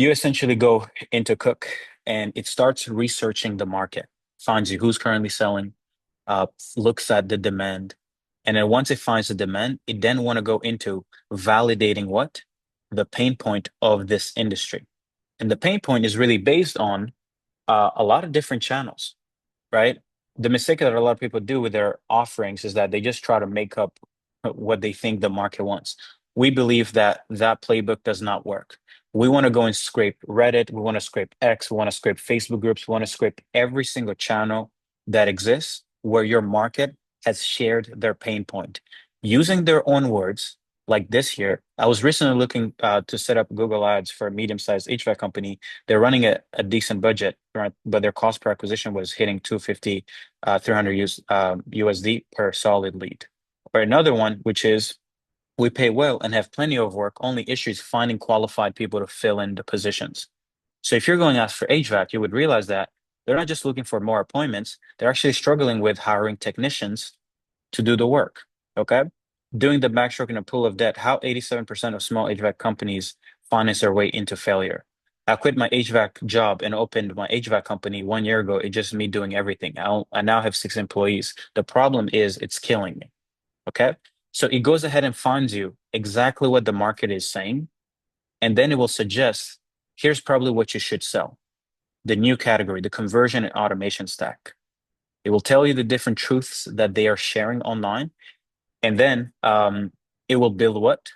You essentially go into Cook and it starts researching the market, finds you who's currently selling, uh, looks at the demand. And then once it finds the demand, it then want to go into validating what? The pain point of this industry. And the pain point is really based on a lot of different channels, right? The mistake that a lot of people do with their offerings is that they just try to make up what they think the market wants. We believe that that playbook does not work. We want to go and scrape Reddit, we want to scrape X, we want to scrape Facebook groups, we want to scrape every single channel that exists where your market has shared their pain point using their own words. Like this here, I was recently looking to set up Google Ads for a medium-sized HVAC company. They're running a decent budget, right? But their cost per acquisition was hitting 250, 300 USD per solid lead. Or another one, which is we pay well and have plenty of work, only issue is finding qualified people to fill in the positions. So if you're going out for HVAC, you would realize that they're not just looking for more appointments, they're actually struggling with hiring technicians to do the work. Okay. Doing the backstroke in a pool of debt, how 87% of small HVAC companies finance their way into failure. I quit my HVAC job and opened my HVAC company 1 year ago. It's just me doing everything. I now have 6 employees. The problem is it's killing me. Okay. So it goes ahead and finds you exactly what the market is saying. And then it will suggest here's probably what you should sell. The new category, the conversion and automation stack. It will tell you the different truths that they are sharing online. And then it will build what?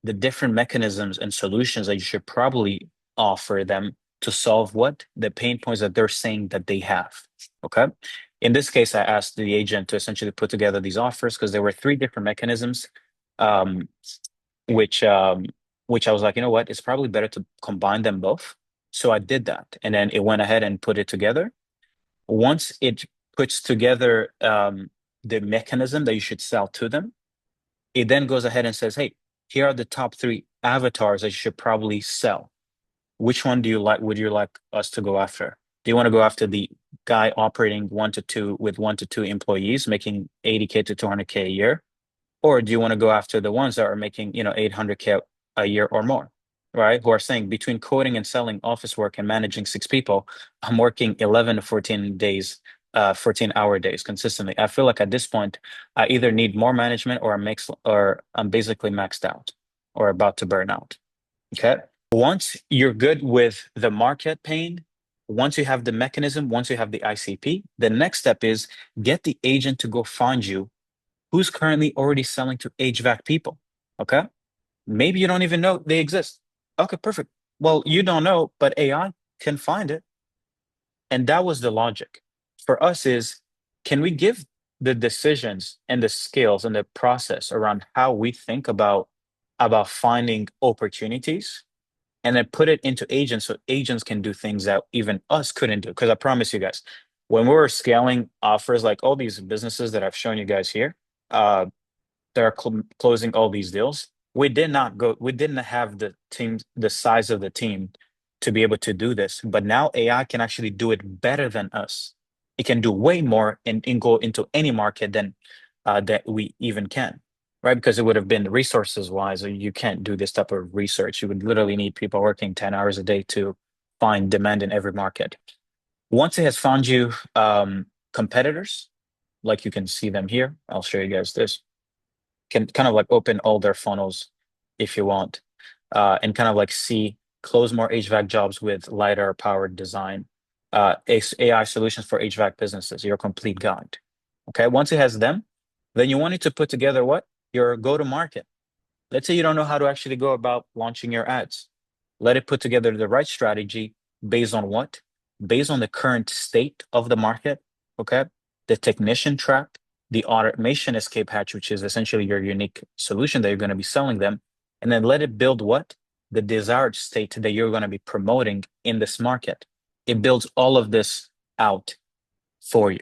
The different mechanisms and solutions that you should probably offer them to solve what? The pain points that they're saying that they have. Okay. In this case, I asked the agent to essentially put together these offers because there were three different mechanisms, um, which um, which I was like, you know what? It's probably better to combine them both. So I did that, and then it went ahead and put it together. Once it puts together the mechanism that you should sell to them, it then goes ahead and says, hey, here are the top three avatars that you should probably sell. Which one do you like? Would you like us to go after? Do you want to go after the guy operating 1 to 2 with 1 to 2 employees, making 80K to 200K a year? Or do you want to go after the ones that are making, 800K a year or more, right? Who are saying between coding and selling office work and managing 6 people, I'm working 11 to 14 days, 14-hour days consistently. I feel like at this point, I either need more management or I'm basically maxed out or about to burn out. Okay. Once you're good with the market pain, once you have the mechanism, once you have the ICP, the next step is get the agent to go find you who's currently already selling to HVAC people. Okay. Maybe you don't even know they exist. Okay, perfect. Well, you don't know, but AI can find it. And that was the logic for us is can we give the decisions and the skills and the process around how we think about finding opportunities and then put it into agents so agents can do things that even us couldn't do. Because I promise you guys, when we were scaling offers, like all these businesses that I've shown you guys here, uh, that are closing all these deals, we didn't have the team, the size of the team to be able to do this. But now AI can actually do it better than us. It can do way more and go into any market than that we even can, right? Because it would have been resources wise, you can't do this type of research. You would literally need people working 10 hours a day to find demand in every market. Once it has found you competitors, like you can see them here, I'll show you guys this can kind of like open all their funnels if you want, and kind of like see close more HVAC jobs with lighter powered design, AI solutions for HVAC businesses, your complete guide. Okay, once it has them, then you want it to put together what? Your go to market. Let's say you don't know how to actually go about launching your ads. Let it put together the right strategy based on what? Based on the current state of the market, okay? The technician trap, the automation escape hatch, which is essentially your unique solution that you're going to be selling them. And then let it build what? The desired state that you're going to be promoting in this market. It builds all of this out for you.